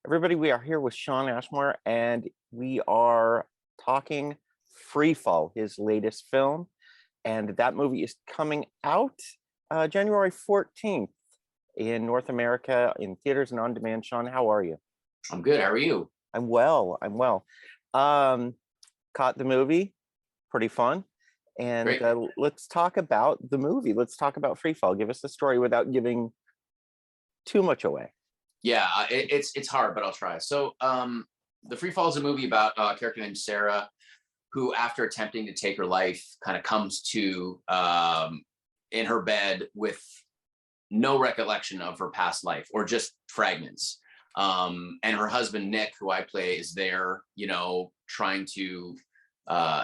Everybody, we are here with Shawn Ashmore, and we are talking Free Fall, his latest film. And that movie is coming out January 14th in North America in theaters and on demand. Shawn, how are you? I'm good. How are you? I'm well. I'm well. Caught the movie, pretty fun. And Great. let's talk about the movie. Let's talk about Free Fall. Give us the story without giving too much away. Yeah, it's hard, but I'll try. So, The Free Fall is a movie about a character named Sarah, who, after attempting to take her life, kind of comes to in her bed with no recollection of her past life, or just fragments. And her husband Nick, who I play, is there, trying to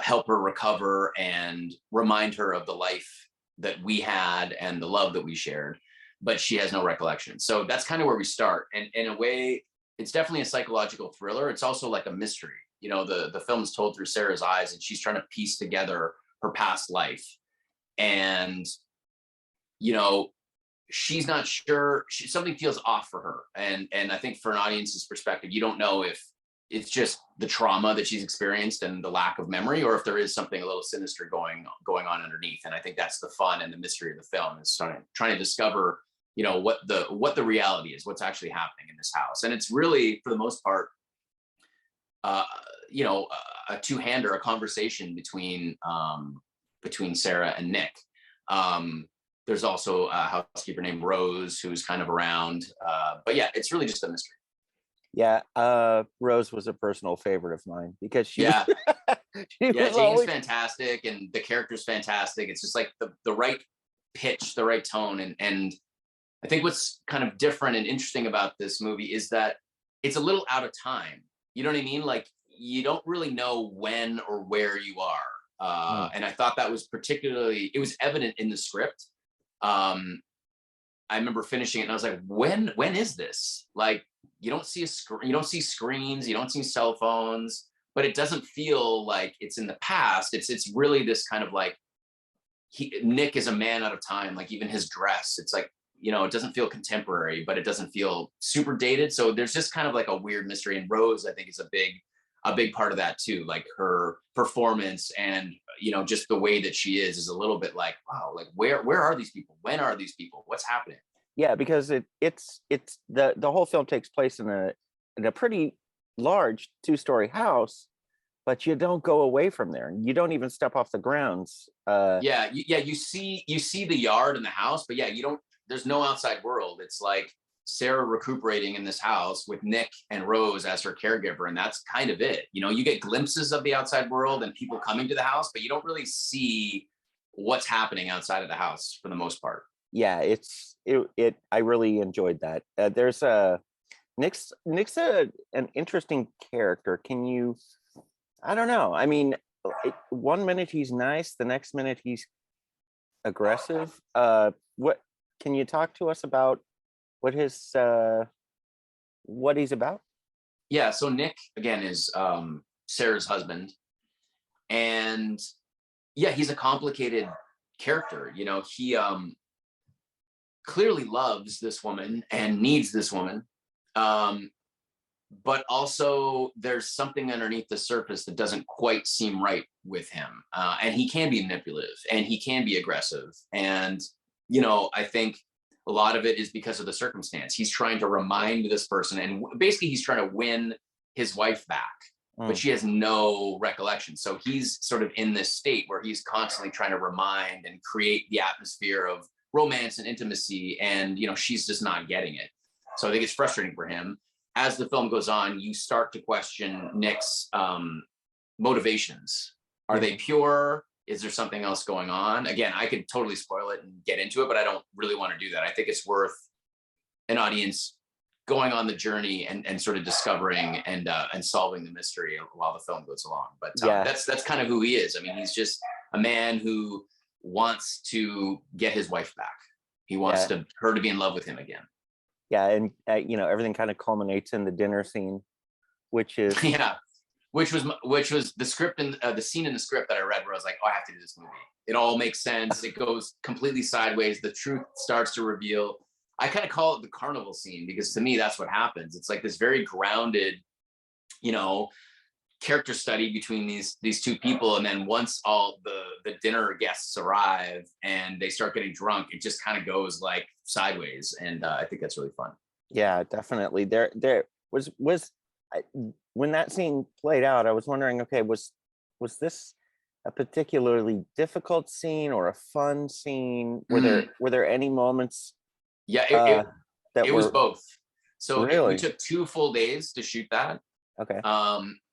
help her recover and remind her of the life that we had and the love that we shared, but she has no recollection. So that's kind of where we start. And in a way, it's definitely a psychological thriller. It's also like a mystery. The film is told through Sarah's eyes, and she's trying to piece together her past life. And, she's not sure. Something feels off for her. And I think for an audience's perspective, you don't know if it's just the trauma that she's experienced and the lack of memory, or if there is something a little sinister going on underneath. And I think that's the fun and the mystery of the film, is trying to discover what the reality is, what's actually happening in this house. And it's really, for the most part, a two-hander, a conversation between Sarah and Nick. There's also a housekeeper named Rose who's kind of around, but yeah, it's really just a mystery. Yeah, Rose was a personal favorite of mine because she Jane's fantastic, and the character's fantastic. It's just like the right pitch, the right tone. And I think what's kind of different and interesting about this movie is that it's a little out of time. You know what I mean? Like, you don't really know when or where you are. And I thought that was it was evident in the script. I remember finishing it and I was like, when is this? Like, you don't see you don't see screens, you don't see cell phones, but it doesn't feel like it's in the past. It's really this kind of like, Nick is a man out of time. Like, even his dress, it's like, it doesn't feel contemporary, but it doesn't feel super dated. So there's just kind of like a weird mystery. And Rose, I think, is a big part of that too. Like, her performance and, just the way that she is a little bit like, wow, like where are these people? When are these people? What's happening? Yeah, because it's the whole film takes place in a pretty large 2-story house, but you don't go away from there. You don't even step off the grounds. You see the yard and the house, but there's no outside world. It's like Sarah recuperating in this house with Nick and Rose as her caregiver, and that's kind of it. You get glimpses of the outside world and people coming to the house, but you don't really see what's happening outside of the house for the most part. Yeah, I really enjoyed that. There's Nick's an interesting character. I don't know. I mean, one minute he's nice, the next minute he's aggressive. What can you talk to us about what he's about? Yeah, so Nick, again, is Sarah's husband. And yeah, he's a complicated character. He clearly loves this woman and needs this woman. But also there's something underneath the surface that doesn't quite seem right with him. And he can be manipulative and he can be aggressive. And, I think a lot of it is because of the circumstance. He's trying to remind this person, and basically he's trying to win his wife back, but she has no recollection. So he's sort of in this state where he's constantly trying to remind and create the atmosphere of romance and intimacy. And, she's just not getting it. So I think it's frustrating for him. As the film goes on, you start to question Nick's motivations. Are they pure? Is there something else going on? Again, I could totally spoil it and get into it, but I don't really want to do that. I think it's worth an audience going on the journey and sort of discovering and solving the mystery while the film goes along. But that's kind of who he is. I mean, he's just a man who wants to get his wife back. He wants her to be in love with him again. Yeah, and everything kind of culminates in the dinner scene, which is which was the script and the scene in the script that I read where I was like, oh, I have to do this movie. It all makes sense. It goes completely sideways. The truth starts to reveal. I kind of call it the carnival scene, because to me that's what happens. It's like this very grounded, you know, character study between these two people, and then once all the dinner guests arrive and they start getting drunk, it just kind of goes like sideways, and I think that's really fun. Yeah, definitely. There was I, when that scene played out, I was wondering, okay, was this a particularly difficult scene or a fun scene? Were there any moments Yeah, uh that it was were both. So we really took 2 full days to shoot that. okay?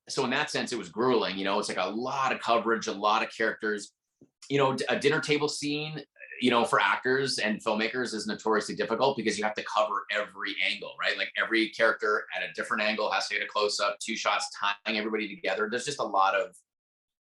So in that sense, it was grueling. You know, it's like a lot of coverage, a lot of characters. You know, a dinner table scene, you know, for actors and filmmakers is notoriously difficult because you have to cover every angle, right? Like every character at a different angle has to get a close up, 2 shots tying everybody together. There's just a lot of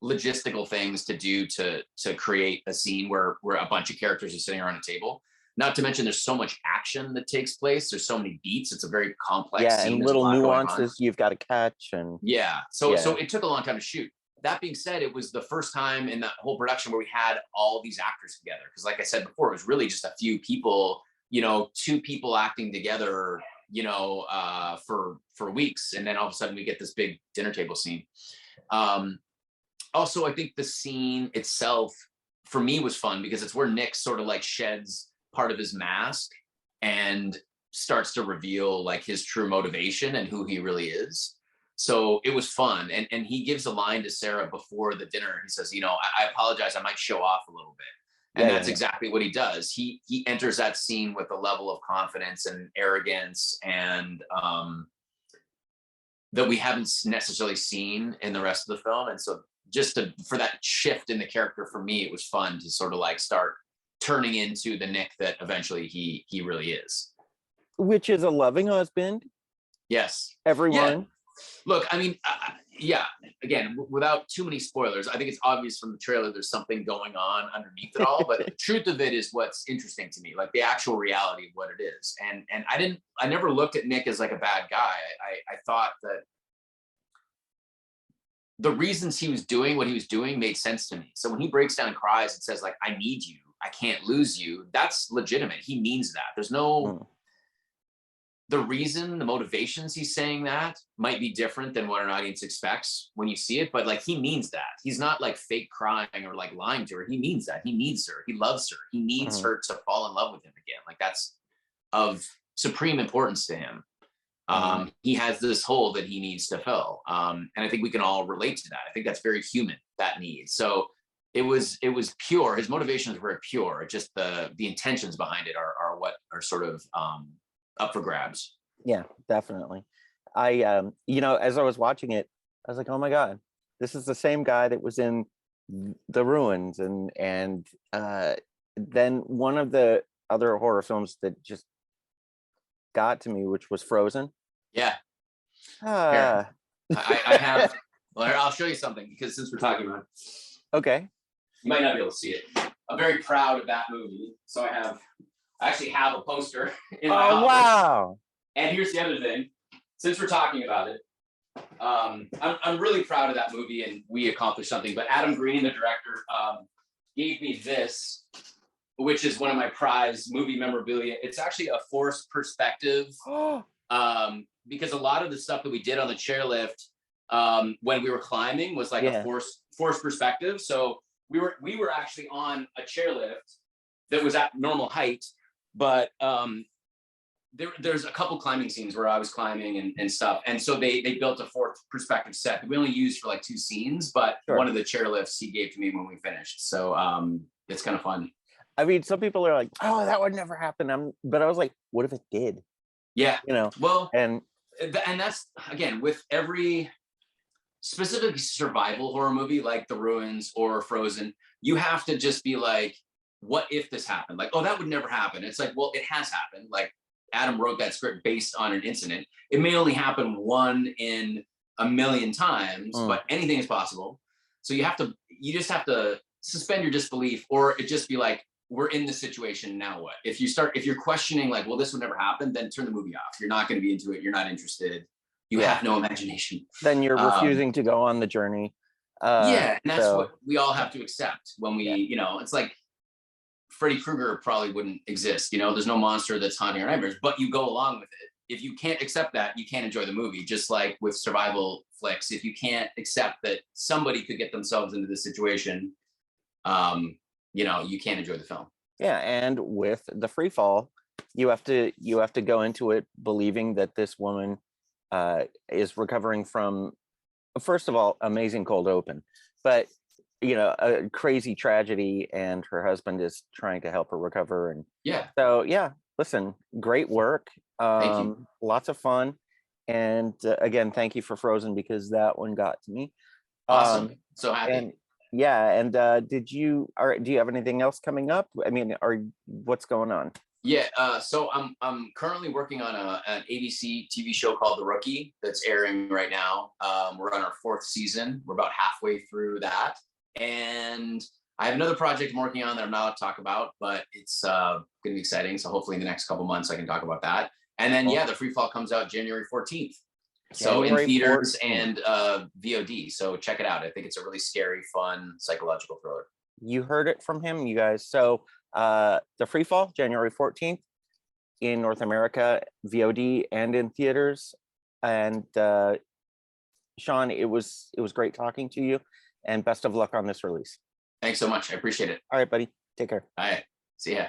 logistical things to do to create a scene where a bunch of characters are sitting around a table. Not to mention there's so much action that takes place. There's so many beats. It's a very complex Yeah, scene. and There's a little lot going on. nuances you've got to catch, and Yeah. So yeah, it took a long time to shoot. That being said, it was the first time in that whole production where we had all these actors together. Because like I said before, it was really just a few people, you know, 2 people acting together, you know, for weeks. And then all of a sudden we get this big dinner table scene. Um, Also, I think the scene itself for me was fun because it's where Nick sort of like sheds part of his mask and starts to reveal like his true motivation and who he really is. So it was fun. And he gives a line to Sarah before the dinner. He says, you know, I apologize, I might show off a little bit. And yeah, that's yeah, yeah. exactly what he does. He enters that scene with a level of confidence and arrogance and that we haven't necessarily seen in the rest of the film. And so for that shift in the character, for me, it was fun to sort of like start turning into the Nick that eventually he really is. Which is a loving husband, Yes. Yeah. everyone. Look, I mean, yeah. Again, without too many spoilers, I think it's obvious from the trailer there's something going on underneath it all. But the truth of it is what's interesting to me, like the actual reality of what it is. And I never looked at Nick as like a bad guy. I thought that the reasons he was doing what he was doing made sense to me. So when he breaks down and cries and says like, I need you, I can't lose you, that's legitimate. He means that. There's no, Mm. the reason, the motivations he's saying that might be different than what an audience expects when you see it, but like he means that. He's not like fake crying or like lying to her. He means that. He needs her. He loves her. He needs Mhm, her to fall in love with him again. Like that's of supreme importance to him. mhm. He has this hole that he needs to fill, and I think we can all relate to that. I think that's very human, that need. So it was pure. His motivations were pure. Just the intentions behind it are what are sort of up for grabs. Yeah, definitely. I you know, as I was watching it, I was like, oh my god, this is the same guy that was in the ruins, and then one of the other horror films that just got to me, which was Frozen. Yeah. Here, Ah, I have. Well, here, I'll show you something because since we're talking about it, okay. you might not be able to see it. I'm very proud of that movie. So I actually have a poster in my Oh office. wow. And here's the other thing, since we're talking about it, I'm really proud of that movie and we accomplished something. But Adam Green, the director, gave me this, which is one of my prized movie memorabilia. It's actually a forced perspective, because a lot of the stuff that we did on the chairlift when we were climbing was like a Yeah. forced perspective. So we were actually on a chairlift that was at normal height, but there's a couple climbing scenes where I was climbing and stuff. And so they built a fourth perspective set that we only used for like 2 scenes, but Sure. one of the chairlifts he gave to me when we finished. So it's kind of fun. I mean, some people are like, oh, that would never happen. But I was like, what if it did? Yeah. You know, Well, and and that's again with every specific survival horror movie like The Ruins or Frozen, you have to just be like, what if this happened? Like, oh, that would never happen. It's like, well, it has happened. Like Adam wrote that script based on an incident. It may only happen 1 in a million times, mm, but anything is possible. So you just have to suspend your disbelief, or it just be like, we're in this situation now. What if you're questioning like, well, this would never happen? Then turn the movie off. You're not going to be into it. You're not interested. You yeah, have no imagination. then you're Um, refusing to go on the journey. yeah, and that's So what we all have to accept when we, yeah, it's like Freddy Krueger probably wouldn't exist. You know, there's no monster that's haunting our nightmares, but you go along with it. If you can't accept that, you can't enjoy the movie. Just like with survival flicks, if you can't accept that somebody could get themselves into this situation, you know, you can't enjoy the film. Yeah, and with the free fall, you have to go into it believing that this woman is recovering from, first of all, amazing cold open, but a crazy tragedy, and her husband is trying to help her recover. And Yeah, so, yeah, listen, great work, thank you. lots of fun, and again, thank you for Frozen, because that one got to me. Awesome. Um, So happy. and yeah, and do you have anything else coming up? I mean, what's going on? Yeah, so I'm currently working on an ABC TV show called The Rookie that's airing right now. We're on our fourth season. We're about halfway through that, and I have another project I'm working on that I'm not allowed to talk about, but it's going to be exciting. So hopefully in the next couple months I can talk about that. And then Well, yeah, The Free Fall comes out January 14th. So in January theaters 14th. and VOD. So check it out. I think it's a really scary, fun psychological thriller. You heard it from him, you guys. So the free fall, January 14th, in North America, VOD and in theaters. And Shawn, it was great talking to you, and best of luck on this release. Thanks so much. I appreciate it. All right, buddy. Take care. All right. See ya.